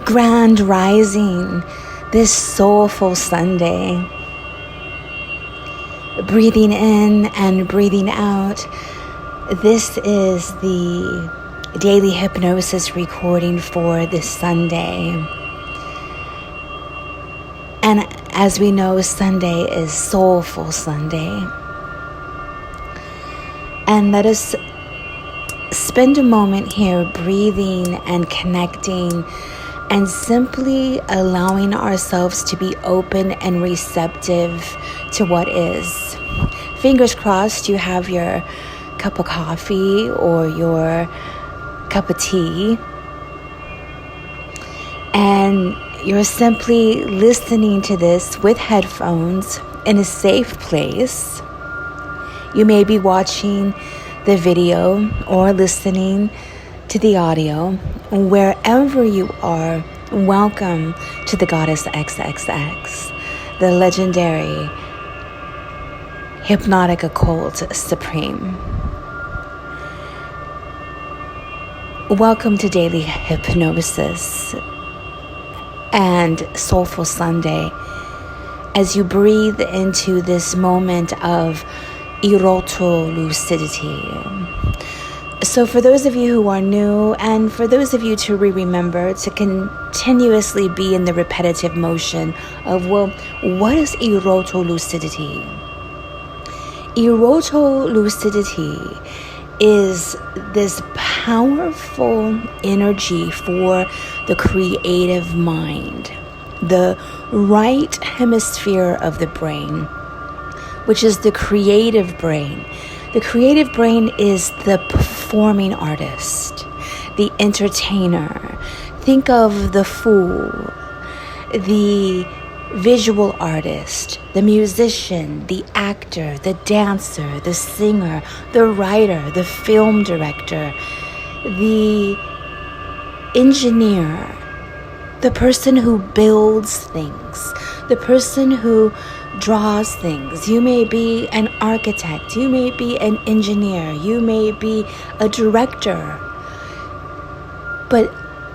Grand rising, this soulful Sunday. Breathing in and breathing out. This is the daily hypnosis recording for this Sunday. And as we know, Sunday is Soulful Sunday. And let us spend a moment here breathing and connecting and simply allowing ourselves to be open and receptive to what is. Fingers crossed you have your cup of coffee or your cup of tea, and you're simply listening to this with headphones in a safe place. You may be watching the video or listening to the audio. Wherever you are, welcome to the Goddess XxX, the legendary hypnotic occult supreme. Welcome to Daily Hypnosis and Soulful Sunday as you breathe into this moment of eroto lucidity. So for those of you who are new, and for those of you to remember to continuously be in the repetitive motion of, well, what is eroto lucidity? Eroto lucidity is this powerful energy for the creative mind, the right hemisphere of the brain, which is the creative brain. The creative brain is the performing artist, the entertainer. Think of the fool, the visual artist, the musician, the actor, the dancer, the singer, the writer, the film director, the engineer, the person who builds things, the person who draws things. You may be an architect, you may be an engineer, you may be a director. But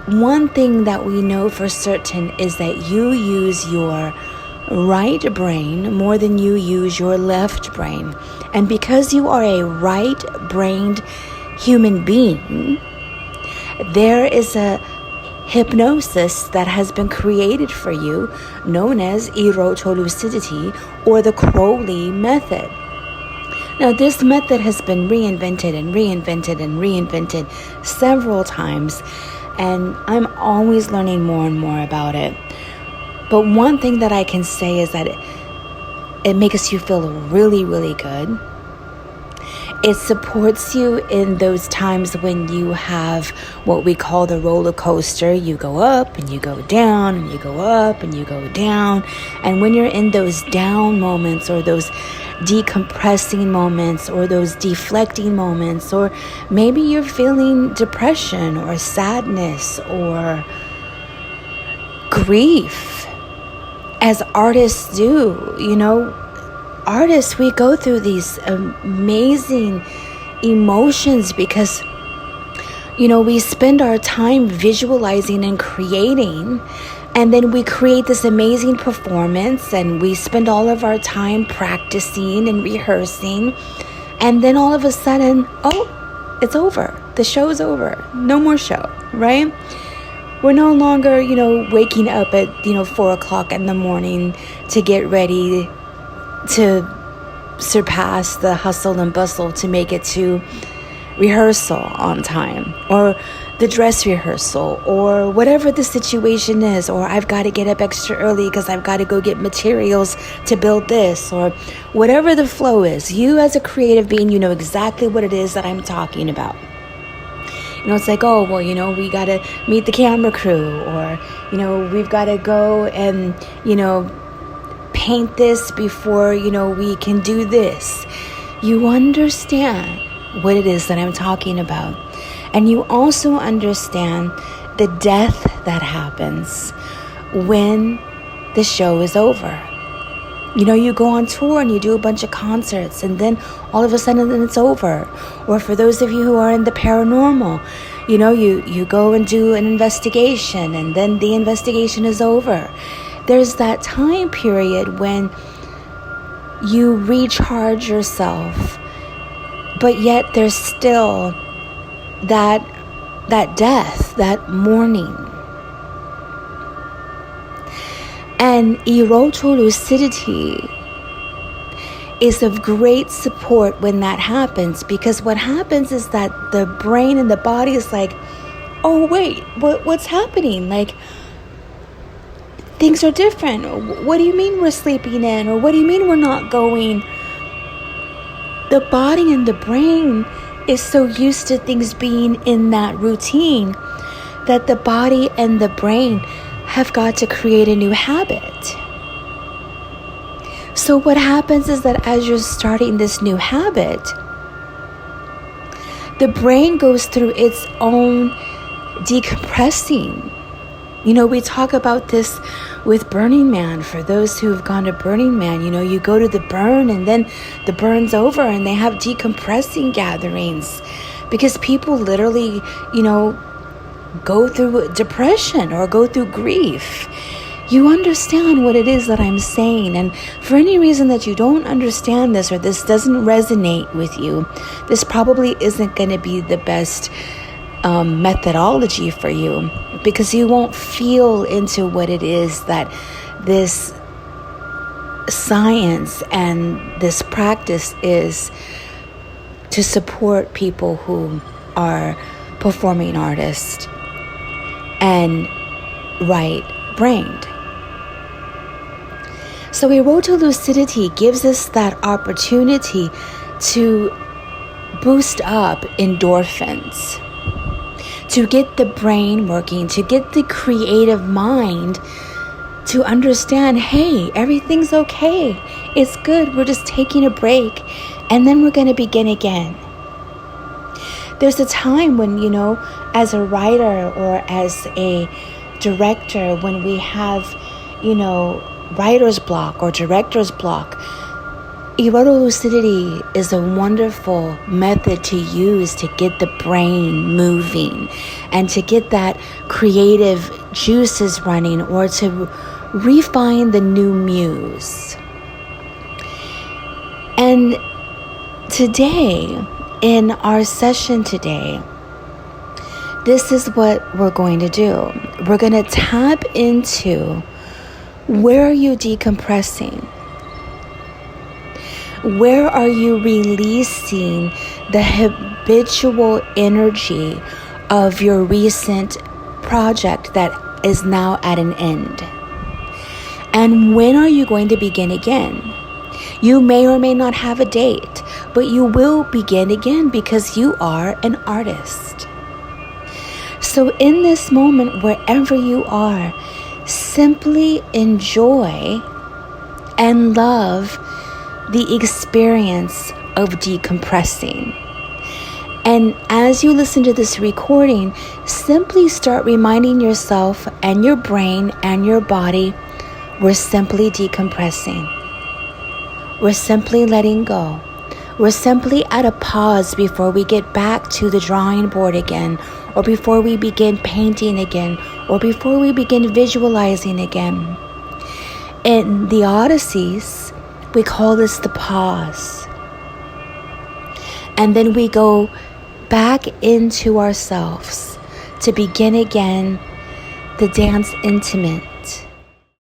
one thing that we know for certain is that you use your right brain more than you use your left brain. And because you are a right-brained human being, there is a hypnosis that has been created for you known as eroto lucidity, or the Crowley method. Now, this method has been reinvented and reinvented and reinvented several times, and I'm always learning more and more about it. But one thing that I can say is that it makes you feel really, really good. It supports you in those times when you have what we call the roller coaster. You go up and you go down and you go up and you go down. And when you're in those down moments, or those decompressing moments, or those deflecting moments, or maybe you're feeling depression or sadness or grief, as artists do, artists, we go through these amazing emotions because, we spend our time visualizing and creating, and then we create this amazing performance, and we spend all of our time practicing and rehearsing, and then all of a sudden, it's over. The show's over. No more show, right? We're no longer, waking up at, 4 o'clock in the morning to get ready to surpass the hustle and bustle to make it to rehearsal on time, or the dress rehearsal, or whatever the situation is, or I've got to get up extra early because I've got to go get materials to build this, or whatever the flow is. You as a creative being, you know exactly what it is that I'm talking about. It's like, we got to meet the camera crew, or, we've got to go and, paint this before, we can do this. You understand what it is that I'm talking about. And you also understand the death that happens when the show is over. You go on tour and you do a bunch of concerts, and then all of a sudden it's over. Or for those of you who are in the paranormal, You go and do an investigation, and then the investigation is over. There's that time period when you recharge yourself, but yet there's still that death, that mourning. And eroto lucidity is of great support when that happens, because what happens is that the brain and the body is like, oh wait, what's happening? Like, things are different. What do you mean we're sleeping in? Or what do you mean we're not going? The body and the brain is so used to things being in that routine that the body and the brain have got to create a new habit. So what happens is that as you're starting this new habit, the brain goes through its own decompressing. We talk about this with Burning Man. For those who have gone to Burning Man, you go to the burn and then the burn's over and they have decompressing gatherings, because people literally, go through depression or go through grief. You understand what it is that I'm saying. And for any reason that you don't understand this, or this doesn't resonate with you, this probably isn't going to be the best methodology for you, because you won't feel into what it is that this science and this practice is to support people who are performing artists and right-brained. So eroto lucidity gives us that opportunity to boost up endorphins, to get the brain working, to get the creative mind to understand, hey, everything's okay. It's good. We're just taking a break, and then we're going to begin again. There's a time when, as a writer or as a director, when we have, writer's block or director's block, eroto lucidity is a wonderful method to use to get the brain moving and to get that creative juices running, or to refine the new muse. And today, in our session today, this is what we're going to do. We're going to tap into, where are you decompressing? Where are you releasing the habitual energy of your recent project that is now at an end? And when are you going to begin again? You may or may not have a date, but you will begin again because you are an artist. So in this moment, wherever you are, simply enjoy and love the experience of decompressing. And as you listen to this recording, simply start reminding yourself and your brain and your body, we're simply decompressing. We're simply letting go. We're simply at a pause before we get back to the drawing board again, or before we begin painting again, or before we begin visualizing again. In the Odysseys, we call this the pause. And then we go back into ourselves to begin again the dance intimate.